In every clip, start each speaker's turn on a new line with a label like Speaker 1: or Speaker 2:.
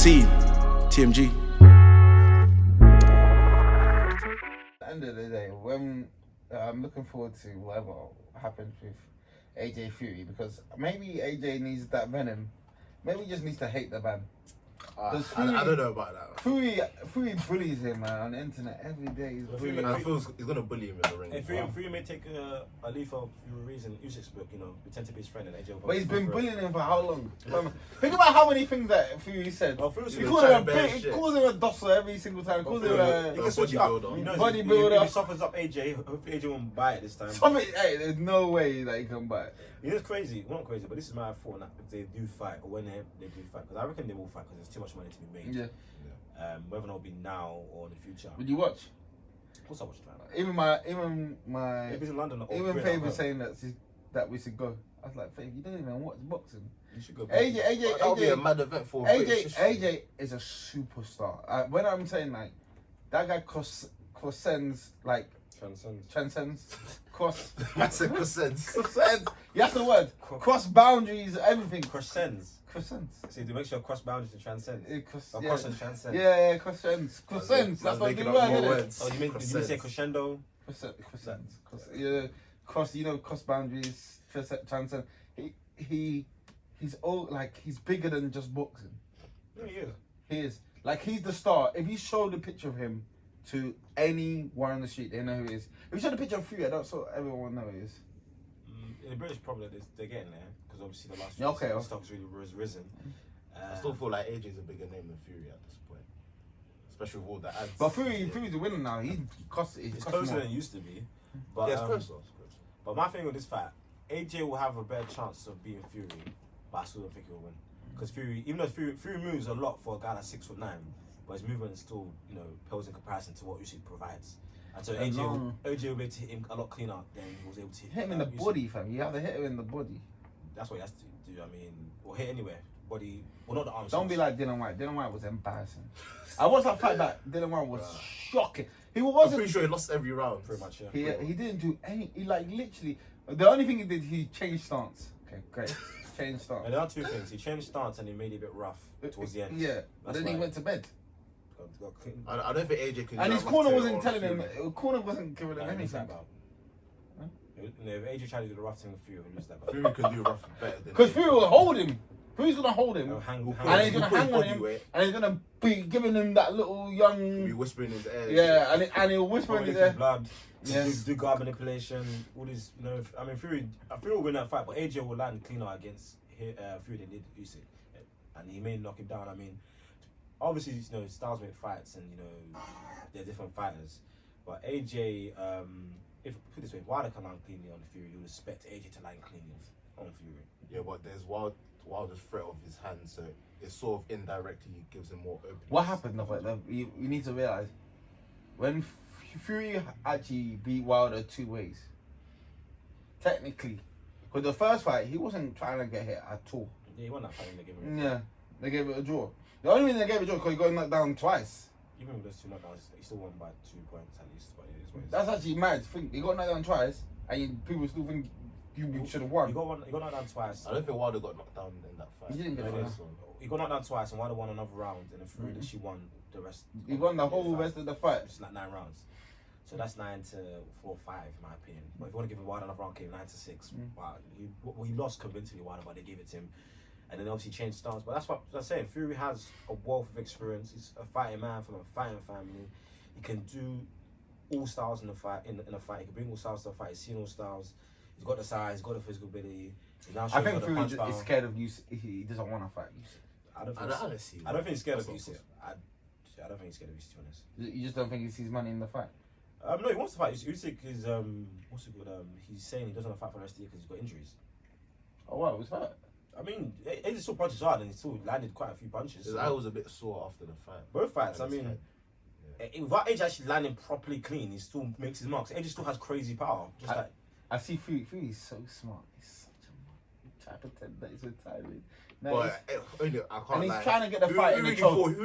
Speaker 1: LXXXVII, TMG.
Speaker 2: At the end of the day, when I'm looking forward to whatever happens with AJ Fury, because maybe AJ needs that venom. Maybe he just needs to hate the man.
Speaker 3: I don't know about that.
Speaker 2: Fury bullies him, man, on the internet every day. He's bullying him.
Speaker 3: I feel he's gonna bully him in the ring.
Speaker 4: If Fury may take a leaf of reason, Usyk's book, pretend to be his friend, and AJ will.
Speaker 2: But he's been bullying him for how long? Think about how many things that Fury said.
Speaker 4: Oh, Fury's
Speaker 2: he calls him a dosser every single time. Calls him a
Speaker 3: bodybuilder.
Speaker 4: If he softens up AJ, hopefully AJ won't buy it this time.
Speaker 2: Hey, there's no way that he can buy it.
Speaker 4: It's crazy. Well, not crazy, but this is my thought. If they do fight, or when they do fight, because I reckon they will fight because there's too much money to be made.
Speaker 2: Yeah.
Speaker 4: Whether or not it'll be now or in the future.
Speaker 2: Would you watch?
Speaker 4: Of course I watch that.
Speaker 2: Even my
Speaker 4: if it's in London,
Speaker 2: even Faith was saying that we should go. I was like, Faith, you don't even watch boxing.
Speaker 4: You should go.
Speaker 2: AJ,
Speaker 3: that'll be a mad event for
Speaker 2: AJ is a superstar. When I'm saying like that guy transcends.
Speaker 3: That's a transcends.
Speaker 2: You have the word. Cross boundaries, everything.
Speaker 4: Transcends. See, to make sure cross boundaries to transcend. Cross and transcend.
Speaker 2: Yeah, transcends. That's not the word, is it?
Speaker 4: Oh, did you say crescendo?
Speaker 2: Transcends. Cross boundaries, transcend. He's all like he's bigger than just boxing.
Speaker 4: Yeah, he is.
Speaker 2: He is. Like he's the star. If you showed a picture of him to anyone on the street, they know who he is. If you showed a picture of Fury, that's what everyone will know who he is.
Speaker 4: The British probably they're getting there because obviously the last
Speaker 2: few
Speaker 4: stock's really risen.
Speaker 3: I still feel like AJ's a bigger name than Fury at this point, especially with all the ads.
Speaker 2: But Fury's a winner now. It's
Speaker 4: closer than it used to be. But,
Speaker 3: it's closer.
Speaker 4: But my thing with this fight, AJ will have a better chance of beating Fury, but I still don't think he'll win. Because Fury, even though Fury moves a lot for a guy that's 6'9", but his movement is still, pales in comparison to what Usyk provides. And so AJ will be able to hit him a lot cleaner than he was able to
Speaker 2: hit him in the body, fam. You have to hit him in the body.
Speaker 4: That's what he has to do. Or hit anywhere. Body, well, not the arms.
Speaker 2: Don't be like Dylan White. Dylan White was embarrassing. I watched that fight back. Dylan White was shocking. He wasn't.
Speaker 3: I'm pretty sure he lost every round.
Speaker 4: Pretty much, yeah.
Speaker 2: He didn't do any. He literally. The only thing he did, he changed stance. Okay, great. Changed stance.
Speaker 4: And there are two things. He changed stance and he made it a bit rough towards the end.
Speaker 2: Yeah, but then he went to bed.
Speaker 3: I don't think AJ can.
Speaker 2: And his corner wasn't telling him. Corner wasn't giving him anything.
Speaker 4: If AJ tried to do the rough thing with Fury, he'll lose that.
Speaker 3: Fury can do rough better than.
Speaker 2: Because Fury will hold him. Fury's gonna hold him, and he's gonna hang on him, and he's gonna be giving him that little young.
Speaker 3: Be whispering in his ear.
Speaker 2: Yeah, and he'll whisper in his ear.
Speaker 4: Blood. Yes. Do guard manipulation. All these, Fury will win that fight, but AJ will land cleaner against Fury than did Usyk, and he may knock him down. Obviously, styles make fights, and they're different fighters. But AJ, if put it this way, if Wilder can land cleanly on Fury, you would expect AJ to land cleanly on Fury.
Speaker 3: Yeah, but there's Wilder's threat of his hand, so it's sort of indirectly gives him more opening.
Speaker 2: What happened? You need to realize when Fury actually beat Wilder 2 ways. Technically, because the first fight he wasn't trying to get hit at all.
Speaker 4: Yeah, he won that fight and they gave him.
Speaker 2: Yeah, they gave it a draw. The only reason they gave it a draw because he got knocked down twice.
Speaker 4: Even with those 2 knockdowns, he still won by 2 points at least. But it is what it is.
Speaker 2: That's actually mad. He got knocked down twice, and people still think you should have won.
Speaker 4: He got knocked down twice.
Speaker 3: I don't think Wilder got knocked down in that fight.
Speaker 2: He didn't get knocked down.
Speaker 4: He got knocked down twice, and Wilder won another round, and then Fury she won the rest.
Speaker 2: He won the whole rest of the fight.
Speaker 4: It's like 9 rounds. So that's 9 to 4, 5, in my opinion. But if you want to give him Wilder another round, came 9 to 6. Wow, he lost convincingly Wilder, but they gave it to him. And then obviously changed stance. But that's what I'm saying. Fury has a wealth of experience. He's a fighting man from a fighting family. He can do all styles in the fight. In a fight, he can bring all styles to the fight. He's seen all styles. He's got the size. He's got the physical ability.
Speaker 2: I think Fury is scared of Usyk. He doesn't want to fight Usyk.
Speaker 4: I don't think he's scared of Usyk. I don't think he's scared of Usyk, to be honest.
Speaker 2: You just don't think he sees money in the fight?
Speaker 4: No, he wants to fight. Usyk is what's it called? He's saying he doesn't want to fight for the rest of the year because he's got injuries.
Speaker 2: Oh wow, was hurt.
Speaker 4: He still punches hard and he still landed quite a few punches.
Speaker 3: His eye was a bit sore after the fight.
Speaker 4: Both fights, without AJ actually landing properly clean, he still makes his marks. AJ still has crazy power.
Speaker 2: I see Fury is so smart. He's such a try to pretend that he's retiring.
Speaker 3: And
Speaker 2: he's trying to get the fight in the 12.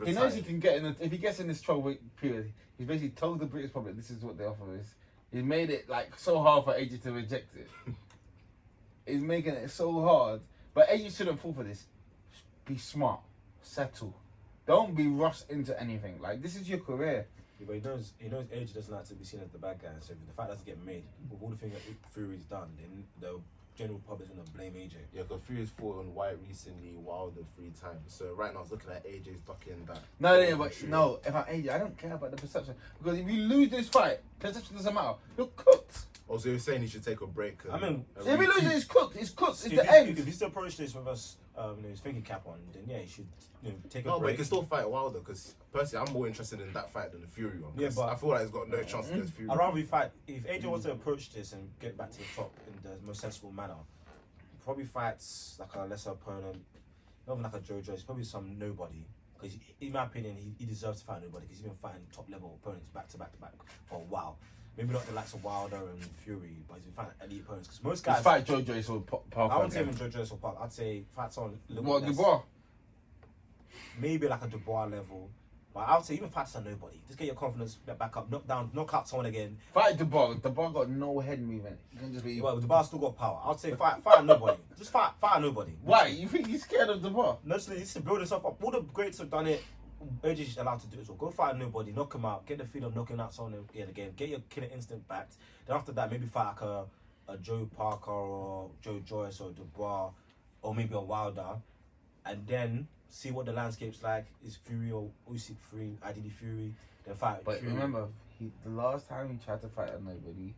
Speaker 2: He knows he can get in. If he gets in this 12-week period, he's basically told the British public this is what the offer is. He's made it so hard for AJ to reject it. He's making it so hard, but AJ shouldn't fall for this. Be smart. settle. Don't be rushed into anything. Like, this is your career.
Speaker 4: Yeah, but he knows AJ doesn't like to be seen as the bad guy. So if the fight doesn't get made, with all the things that Fury's done, then the general public's gonna blame AJ.
Speaker 3: Yeah, because Fury's fought on White recently, Wilder 3 times. So right now, I was looking at AJ's ducking that.
Speaker 2: No, if I'm AJ, I don't care about the perception. Because if you lose this fight, perception doesn't matter. You're cooked.
Speaker 3: Also, you're saying he should take a break.
Speaker 4: I mean,
Speaker 2: If he loses, it's cooked. It's cooked. It's
Speaker 4: if
Speaker 2: the
Speaker 4: he,
Speaker 2: end.
Speaker 4: If he still approach this with us, his thinking cap on, then yeah, he should take a
Speaker 3: No, but he
Speaker 4: break.
Speaker 3: can still fight Wilder because personally, I'm more interested in that fight than the Fury one.
Speaker 4: Yeah,
Speaker 3: 'cause
Speaker 4: but-
Speaker 3: I feel like he's got no chance against Fury.
Speaker 4: I'd rather he fight. If AJ wants to approach this and get back to the top in the most sensible manner, he probably fights like a lesser opponent, not even like a JoJo. It's probably some nobody. Because in my opinion, he deserves to fight nobody because he's been fighting top level opponents back to back for a while. Maybe not the likes of Wilder and Fury, but he's been fighting elite opponents. Because most guys,
Speaker 2: Fight JoJo or Parker.
Speaker 4: I wouldn't say even JoJo or Park. I'd say fight someone a little
Speaker 2: What,
Speaker 4: bit less-
Speaker 2: Dubois?
Speaker 4: maybe like a Dubois level. But I would say even fight to nobody. Just get your confidence back up, knock out someone again.
Speaker 2: Fight Dubois. Dubois got no head movement. You can just be.
Speaker 4: Well, Dubois still got power. I would say fight nobody. Just fight nobody.
Speaker 2: Why? You think he's scared of Dubois?
Speaker 4: No, he needs to build himself up. All the greats have done it. AJ's allowed to do it. So go fight nobody, knock him out, get the feeling of knocking out someone in the game, get your killer instinct back. Then after that, maybe fight like a Joe Parker or Joe Joyce or Dubois or maybe a Wilder, and then see what the landscape's like. Is Fury or Usyk free? Ideally Fury. Then fight.
Speaker 2: But
Speaker 4: Fury.
Speaker 2: remember, the last time he tried to fight a nobody,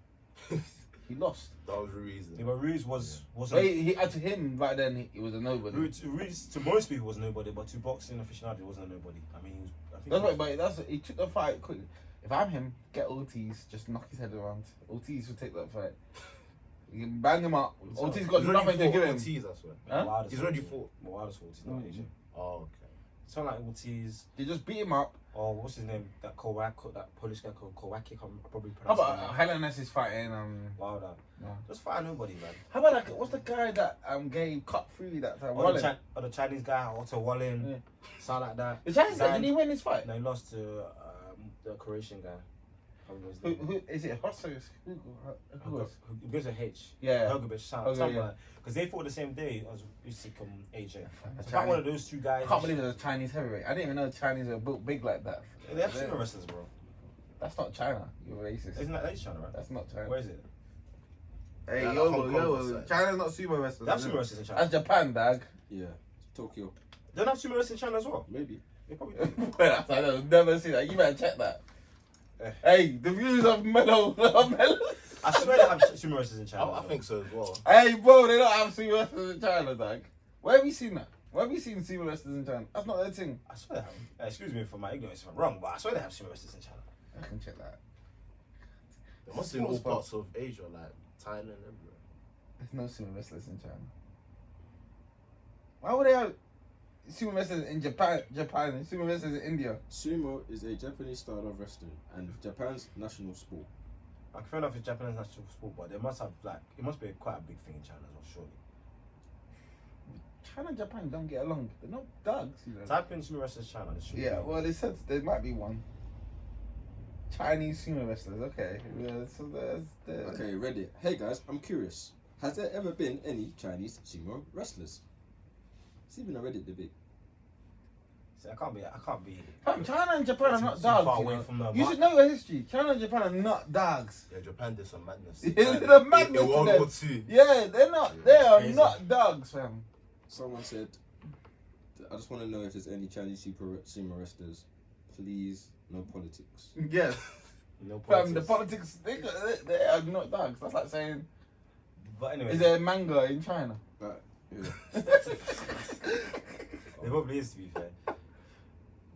Speaker 2: he lost.
Speaker 3: That was the reason.
Speaker 4: Yeah, but Ruiz wasn't.
Speaker 2: To him back then, he was a nobody.
Speaker 4: Ruiz to most people was nobody, but to boxing aficionados he wasn't a nobody. I mean, I think.
Speaker 2: That's right, but he took the fight quickly. If I'm him, get Ortiz, just knock his head around. Ortiz will take that fight. You can bang him up. Ortiz got
Speaker 3: He's already
Speaker 2: nothing to
Speaker 3: fought
Speaker 2: give him.
Speaker 3: Ortiz, I swear.
Speaker 2: Huh?
Speaker 3: He's already fought.
Speaker 4: Wilder's fought. He's not AJ.
Speaker 3: Oh, okay.
Speaker 4: Sound like Ortiz.
Speaker 2: They just beat him up.
Speaker 4: Or what's his name? That Polish guy called Kowaki. I'm probably
Speaker 2: How
Speaker 4: pronouncing
Speaker 2: about
Speaker 4: his name.
Speaker 2: Helenius is fighting?
Speaker 4: Wilder.
Speaker 2: No.
Speaker 4: Just fight nobody, man.
Speaker 2: How about like what's the guy that gave cut free that time?
Speaker 4: Or
Speaker 2: Wallen.
Speaker 4: the Chinese guy, Otto Wallen.
Speaker 2: Yeah.
Speaker 4: Sound like that.
Speaker 2: The Chinese guy,
Speaker 4: Zhang.
Speaker 2: did he win his fight?
Speaker 4: No, he lost to the Croatian guy. I don't know his name.
Speaker 2: Who is it? Hostos? Who was?
Speaker 4: Who gives a H?
Speaker 2: Yeah.
Speaker 4: Helgovic,
Speaker 2: Okay,
Speaker 4: something
Speaker 2: yeah.
Speaker 4: like that. Because they fought the same day as Usyk and AJ.
Speaker 2: The
Speaker 4: So fight one
Speaker 2: Chinese-
Speaker 4: of those two guys.
Speaker 2: I can't believe there's a Chinese heavyweight. I didn't even know Chinese were built big like that.
Speaker 4: They have sumo wrestlers, bro.
Speaker 2: That's not China. You're racist.
Speaker 4: Isn't that China, right?
Speaker 2: That's not China.
Speaker 4: Where is it?
Speaker 2: Hey,
Speaker 3: Yeah,
Speaker 2: yo,
Speaker 3: Hong Kong
Speaker 2: yo,
Speaker 3: was like-
Speaker 2: China's not sumo wrestlers.
Speaker 4: They have sumo wrestlers in China.
Speaker 2: That's Japan, dog.
Speaker 1: Yeah, Tokyo,
Speaker 4: They don't have sumo wrestlers in China as well.
Speaker 1: maybe.
Speaker 4: They probably do.
Speaker 2: I've never seen that. You better check that. Hey, the views of Mellow.
Speaker 4: I swear they have sumo wrestlers in China.
Speaker 3: I think so as well.
Speaker 2: Hey, bro, they don't have sumo wrestlers in China, dog. Where have you seen that? Where have you seen sumo wrestlers in China? That's not their thing.
Speaker 4: I swear they have. Excuse me for my ignorance if I'm wrong, but I swear they have sumo wrestlers in China.
Speaker 2: I can check that.
Speaker 3: It must be in all parts of Asia, like Thailand, everywhere.
Speaker 2: There's no sumo wrestlers in China. Why would they have sumo wrestlers in Japan, and sumo wrestlers in India?
Speaker 1: Sumo is a Japanese style of wrestling and Japan's national sport.
Speaker 4: Like, fair enough, it's Japanese national sport, but they must have it must be quite a big thing in China as well, surely.
Speaker 2: China and Japan don't get along. They're not thugs, you know.
Speaker 4: Type in sumo wrestlers China. There should
Speaker 2: Yeah,
Speaker 4: be.
Speaker 2: well, they said there might be one. Chinese sumo wrestlers, okay. Yeah, so there's
Speaker 1: Okay, Reddit. Hey guys, I'm curious. Has there ever been any Chinese sumo wrestlers? It's even a Reddit debate.
Speaker 4: See, I can't be.
Speaker 2: Fam, China and Japan are
Speaker 4: Too-
Speaker 2: not
Speaker 4: too
Speaker 2: dogs.
Speaker 4: far
Speaker 2: You,
Speaker 4: away
Speaker 2: know?
Speaker 4: from the
Speaker 2: You
Speaker 4: mark.
Speaker 2: should know your history. China and Japan are not dogs.
Speaker 3: Yeah, Japan did some madness.
Speaker 2: Yeah, the madness
Speaker 3: In World
Speaker 2: to them.
Speaker 3: War II.
Speaker 2: Yeah, they're not. They are
Speaker 4: Crazy.
Speaker 2: not dogs, fam.
Speaker 1: Someone said, I just want to know if there's any Chinese sumo wrestlers. Please, no politics.
Speaker 2: Yes,
Speaker 4: No
Speaker 2: fam. The
Speaker 4: politics.
Speaker 2: politics, they are not dogs. That's like saying,
Speaker 4: But anyway,
Speaker 2: is there a manga in China?
Speaker 1: But, yeah.
Speaker 4: there probably is, to be fair.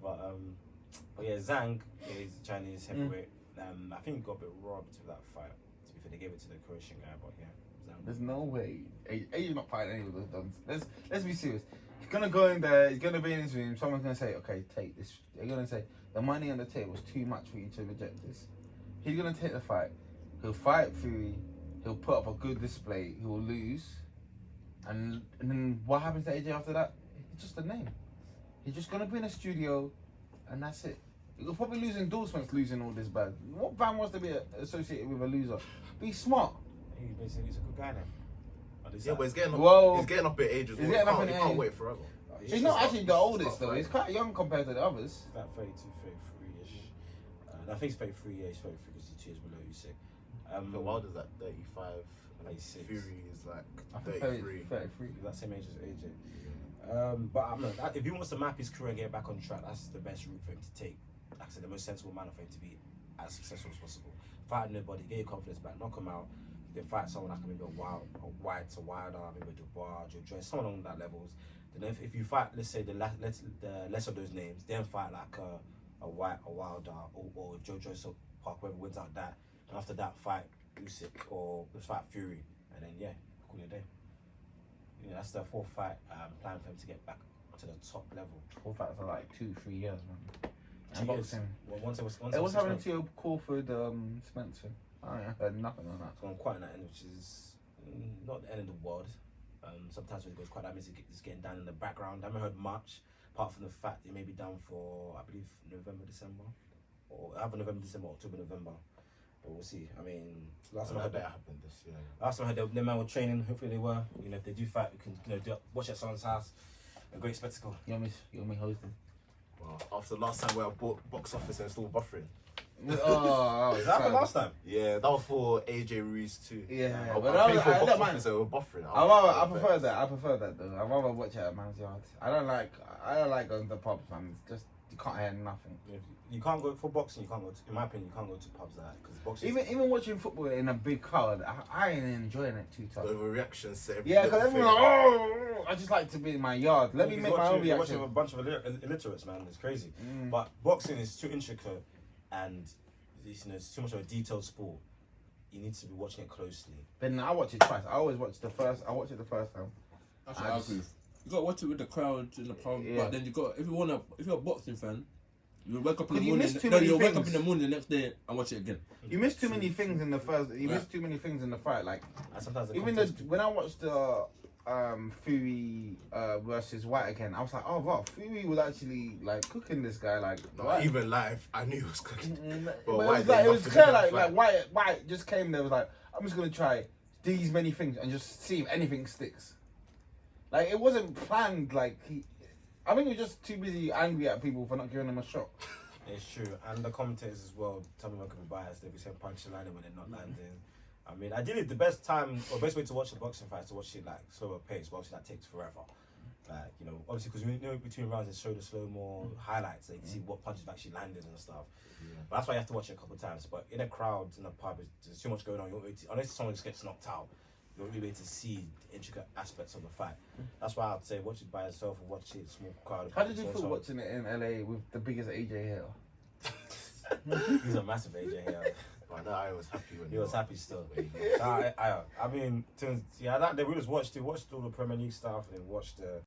Speaker 4: But yeah, Zhang is Chinese heavyweight. I think he got a bit robbed with that fight. To be fair, they gave it to the Croatian guy, but yeah, Zhang.
Speaker 2: There's no way. Asia's not fighting any of those dogs. Let's be serious. He's gonna go in there. He's gonna be in his room. Someone's gonna say, "Okay, take this." They're gonna say the money on the table is too much for you to reject this. He's gonna take the fight. He'll fight Fury. He'll put up a good display. He will lose, and then what happens to AJ after that? It's just a name. He's just gonna be in a studio, and that's it. He'll probably lose endorsements losing all this bad. What band wants to be associated with a loser? Be smart.
Speaker 4: He basically he's a good guy now.
Speaker 3: Yeah, but he's getting up.
Speaker 2: Whoa.
Speaker 3: He's getting up in age as well.
Speaker 2: He's getting up in
Speaker 3: He can't
Speaker 2: age.
Speaker 3: wait forever.
Speaker 2: He's not actually the oldest though. He's quite young compared to the others.
Speaker 4: He's like 32, 33-ish. I think he's 33, yeah, he's 33 because he's 2 years below you, sick.
Speaker 3: The Wilder's like 35,
Speaker 4: 36.
Speaker 3: Fury is like
Speaker 2: I think
Speaker 3: 33.
Speaker 2: 33.
Speaker 4: He's that same age as AJ. But if he wants to map his career and get back on track, that's the best route for him to take. Like I said, the most sensible manner for him to be as successful as possible. Fight nobody, get your confidence back, knock him out. Then fight someone like maybe a White to Wilder, maybe a Dubois, Joe Joyce, someone along that levels. Then if you fight, let's say the less of those names, then fight like a White, a Wilder, or if Joe Joyce or Park, whoever wins out that. And after that, fight Usyk or let's fight Fury, and then call it a day. That's the 4th fight plan for him to get back to the top level.
Speaker 2: 4 fights are like 2-3 years, man.
Speaker 4: 2
Speaker 2: And
Speaker 4: years.
Speaker 2: boxing.
Speaker 4: Well, once it was
Speaker 2: What's happening to your Crawford Spencer? I heard nothing on that.
Speaker 4: It's gone quite an end, which is not the end of the world. Sometimes when it goes quiet, that means it's getting down in the background. I haven't heard much, apart from the fact it may be down for, I believe, November, December. Or either November, December, October, November. But we'll see. I mean, last time I heard
Speaker 3: that happened this year.
Speaker 4: Last time I heard the men were training, hopefully they were. If they do fight, we can watch at someone's house. A great spectacle.
Speaker 2: You want me hosting?
Speaker 3: Well, after the last time where I bought box office and still buffering.
Speaker 2: Oh,
Speaker 4: That happened last time.
Speaker 3: Yeah, that was for AJ Ruiz too.
Speaker 2: Yeah,
Speaker 3: I
Speaker 2: but
Speaker 3: paid for
Speaker 2: I
Speaker 3: box
Speaker 2: don't mind.
Speaker 3: office and we're buffering.
Speaker 2: I prefer that. I prefer that though. I'd rather watch it at man's yard. I don't like going to pubs, man. It's just you can't hear nothing.
Speaker 4: You can't go for boxing. You can't go. In my opinion, you can't go to pubs like that because boxing.
Speaker 2: Even watching football in a big crowd, I ain't enjoying it too tough.
Speaker 3: The overreactions to every
Speaker 2: Yeah, because
Speaker 3: little
Speaker 2: everyone's like,
Speaker 3: thing.
Speaker 2: oh, I just like to be in my yard. Let me make my own
Speaker 4: You're watching
Speaker 2: reaction.
Speaker 4: a bunch of illiterates, man. It's crazy. But boxing is too intricate and it's too much of a detailed sport. You need to be watching it closely.
Speaker 2: Then I watch it twice. I always watch the first. I watch it the first time.
Speaker 1: That's what I agree. You gotta watch it with the crowd in the pub, but then if you're a boxing fan, you wake up in the morning. You'll wake up in the morning the next day and watch it again.
Speaker 2: You miss too many things in the first. You miss too many things in the fight. Like
Speaker 4: And sometimes
Speaker 2: when I watched the Fury versus White again, I was like, oh wow, Fury was actually like cooking this guy. Like
Speaker 3: Not even live, I knew he was cooking.
Speaker 2: But it was clear like White just came there was like, I'm just gonna try these many things and just see if anything sticks. Like it wasn't planned. Like I think he was just too busy angry at people for not giving him a shot.
Speaker 4: It's true, and the commentators as well. Tell me, I could be biased. They'll be saying punch landing when they're not landing. I mean, ideally, the best time or best way to watch a boxing fight is to watch it like slower pace. But obviously, that takes forever. Like obviously, because between rounds they show the slow mo highlights, so you can see what punches have actually landed and stuff. Yeah. But that's why you have to watch it a couple of times. But in a crowd, in a pub, there's too much going on. Unless someone just gets knocked out, you won't be able to see the intricate aspects of the fight. That's why I'd say watch it by yourself or watch it small crowd.
Speaker 2: How did you feel watching it in LA with the biggest AJ here?
Speaker 4: He's a massive AJ here.
Speaker 3: But no, I was happy when
Speaker 4: he was happy still. I mean, that day we just watched all the Premier League stuff and watched the.